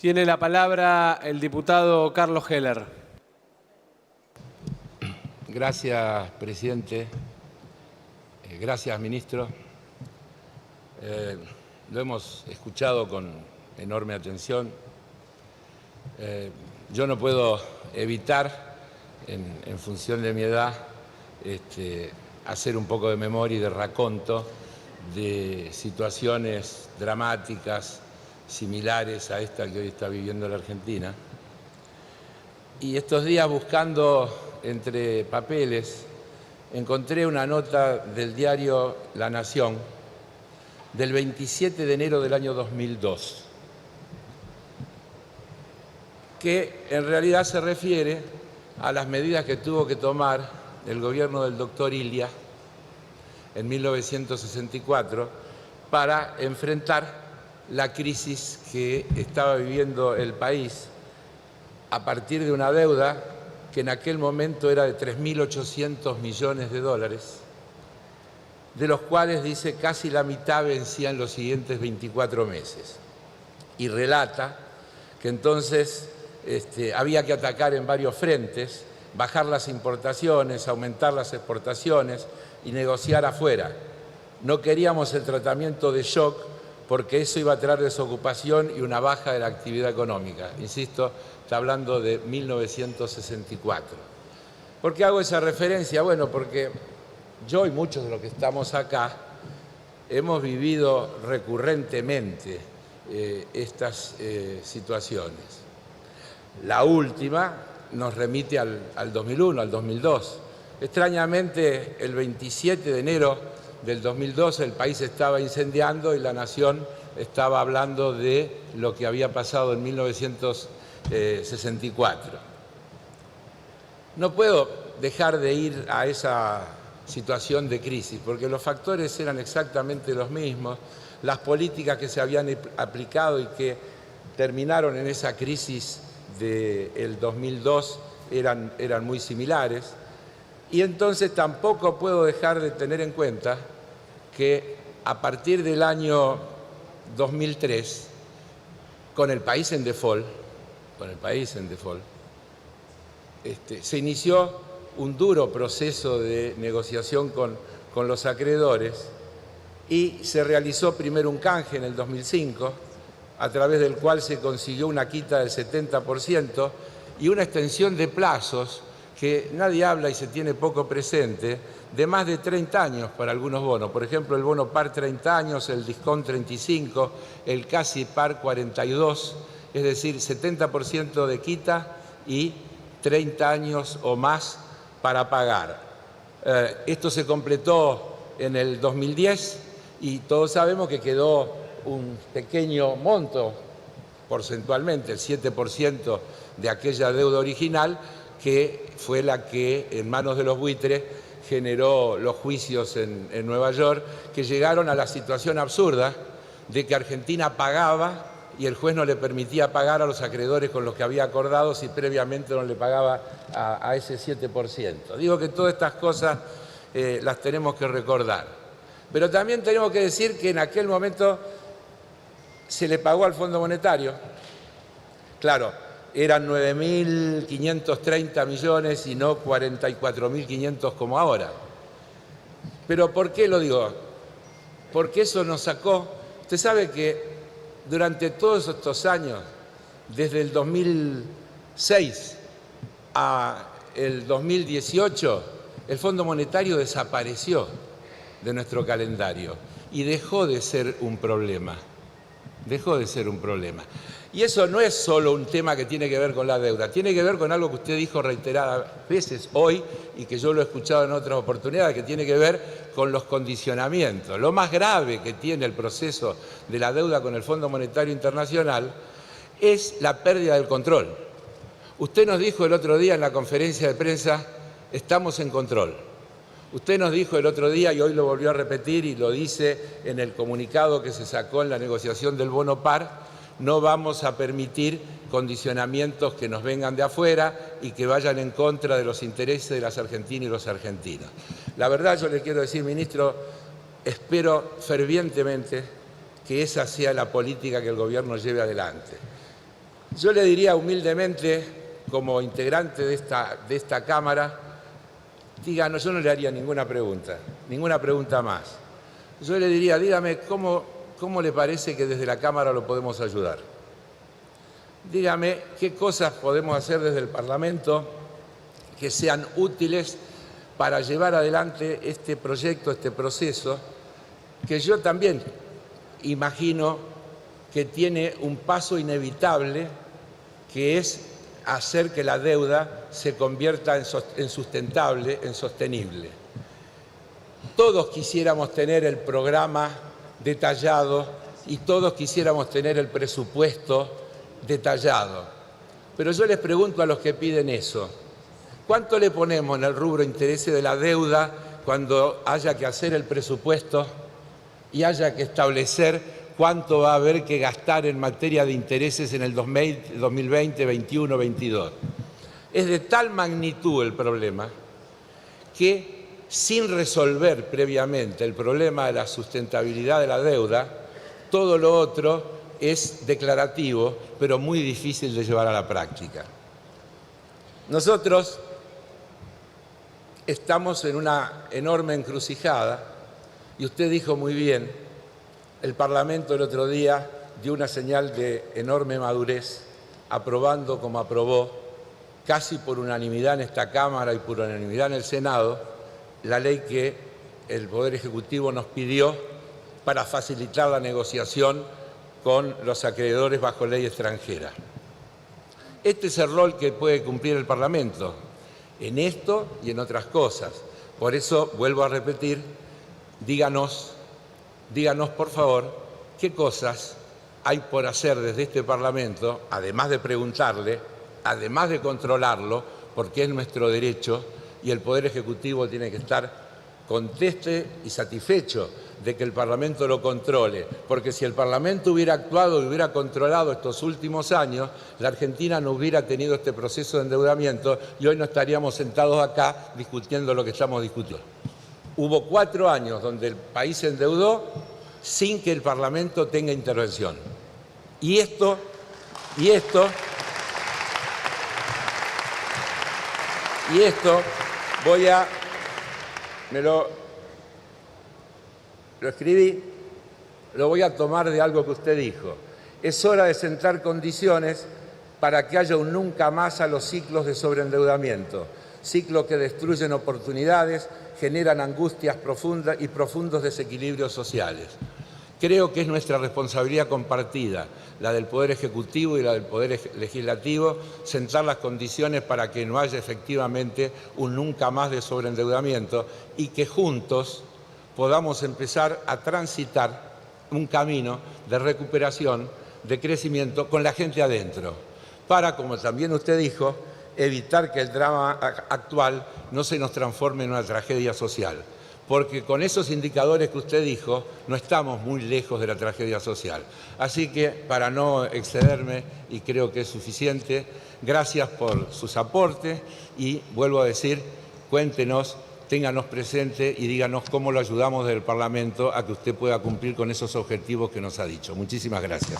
Tiene la palabra el diputado Carlos Heller. Gracias, presidente. Gracias, ministro. Lo hemos escuchado con enorme atención. Yo no puedo evitar, en función de mi edad, hacer un poco de memoria y de raconto de situaciones dramáticas similares a esta que hoy está viviendo la Argentina. Y estos días, buscando entre papeles, encontré una nota del diario La Nación del 27 de enero del año 2002, que en realidad se refiere a las medidas que tuvo que tomar el gobierno del doctor Ilia en 1964 para enfrentar la crisis que estaba viviendo el país a partir de una deuda que en aquel momento era de 3.800 millones de dólares, de los cuales, dice, casi la mitad vencía en los siguientes 24 meses. Y relata que entonces había que atacar en varios frentes, bajar las importaciones, aumentar las exportaciones y negociar afuera. No queríamos el tratamiento de shock porque eso iba a traer desocupación y una baja de la actividad económica. Insisto, está hablando de 1964. ¿Por qué hago esa referencia? Bueno, porque yo y muchos de los que estamos acá hemos vivido recurrentemente estas situaciones. La última nos remite al 2001, al 2002. Extrañamente, el 27 de enero del 2002 el país estaba incendiando y La Nación estaba hablando de lo que había pasado en 1964. No puedo dejar de ir a esa situación de crisis, porque los factores eran exactamente los mismos, las políticas que se habían aplicado y que terminaron en esa crisis del 2002 eran muy similares, y entonces tampoco puedo dejar de tener en cuenta que a partir del año 2003, con el país en default, se inició un duro proceso de negociación con los acreedores y se realizó primero un canje en el 2005, a través del cual se consiguió una quita del 70% y una extensión de plazos que nadie habla y se tiene poco presente, de más de 30 años para algunos bonos. Por ejemplo, el bono par 30 años, el discount 35, el casi par 42, es decir, 70% de quita y 30 años o más para pagar. Esto se completó en el 2010 y todos sabemos que quedó un pequeño monto, porcentualmente, el 7% de aquella deuda original, que fue la que en manos de los buitres generó los juicios en Nueva York, que llegaron a la situación absurda de que Argentina pagaba y el juez no le permitía pagar a los acreedores con los que había acordado si previamente no le pagaba a ese 7%. Digo que todas estas cosas las tenemos que recordar. Pero también tenemos que decir que en aquel momento se le pagó al Fondo Monetario. Claro, eran 9.530 millones y no 44.500 como ahora. ¿Pero por qué lo digo? Porque eso nos sacó. Usted sabe que durante todos estos años, desde el 2006 a el 2018, el Fondo Monetario desapareció de nuestro calendario y dejó de ser un problema. Dejó de ser un problema. Y eso no es solo un tema que tiene que ver con la deuda, tiene que ver con algo que usted dijo reiteradas veces hoy y que yo lo he escuchado en otras oportunidades, que tiene que ver con los condicionamientos. Lo más grave que tiene el proceso de la deuda con el Fondo Monetario Internacional es la pérdida del control. Usted nos dijo el otro día en la conferencia de prensa, estamos en control. Usted nos dijo el otro día, y hoy lo volvió a repetir y lo dice en el comunicado que se sacó en la negociación del bono par, no vamos a permitir condicionamientos que nos vengan de afuera y que vayan en contra de los intereses de las argentinas y los argentinos. La verdad, yo le quiero decir, ministro, espero fervientemente que esa sea la política que el gobierno lleve adelante. Yo le diría humildemente, como integrante de esta Cámara, díganos, yo no le haría ninguna pregunta más. Yo le diría, dígame, ¿cómo le parece que desde la Cámara lo podemos ayudar? Dígame qué cosas podemos hacer desde el Parlamento que sean útiles para llevar adelante este proyecto, este proceso, que yo también imagino que tiene un paso inevitable, que es hacer que la deuda se convierta en sustentable, en sostenible. Todos quisiéramos tener el programa detallado y todos quisiéramos tener el presupuesto detallado. Pero yo les pregunto a los que piden eso, ¿cuánto le ponemos en el rubro intereses de la deuda cuando haya que hacer el presupuesto y haya que establecer cuánto va a haber que gastar en materia de intereses en el 2020, 2021, 2022? Es de tal magnitud el problema que sin resolver previamente el problema de la sustentabilidad de la deuda, todo lo otro es declarativo, pero muy difícil de llevar a la práctica. Nosotros estamos en una enorme encrucijada y usted dijo muy bien, el Parlamento el otro día dio una señal de enorme madurez, aprobando como aprobó, casi por unanimidad en esta Cámara y por unanimidad en el Senado, la ley que el Poder Ejecutivo nos pidió para facilitar la negociación con los acreedores bajo ley extranjera. Este es el rol que puede cumplir el Parlamento en esto y en otras cosas. Por eso, vuelvo a repetir, díganos por favor qué cosas hay por hacer desde este Parlamento, además de preguntarle, además de controlarlo, porque es nuestro derecho y el Poder Ejecutivo tiene que estar conteste y satisfecho de que el Parlamento lo controle, porque si el Parlamento hubiera actuado y hubiera controlado estos últimos años, la Argentina no hubiera tenido este proceso de endeudamiento y hoy no estaríamos sentados acá discutiendo lo que estamos discutiendo. Hubo 4 años donde el país se endeudó sin que el Parlamento tenga intervención. Y esto me lo escribí, lo voy a tomar de algo que usted dijo. Es hora de sentar condiciones para que haya un nunca más a los ciclos de sobreendeudamiento, ciclos que destruyen oportunidades, generan angustias profundas y profundos desequilibrios sociales. Creo que es nuestra responsabilidad compartida, la del Poder Ejecutivo y la del Poder Legislativo, sentar las condiciones para que no haya efectivamente un nunca más de sobreendeudamiento y que juntos podamos empezar a transitar un camino de recuperación, de crecimiento con la gente adentro, para, como también usted dijo, evitar que el drama actual no se nos transforme en una tragedia social. Porque con esos indicadores que usted dijo, no estamos muy lejos de la tragedia social. Así que, para no excederme, y creo que es suficiente, gracias por sus aportes y, vuelvo a decir, cuéntenos, ténganos presente y díganos cómo lo ayudamos desde el Parlamento a que usted pueda cumplir con esos objetivos que nos ha dicho. Muchísimas gracias.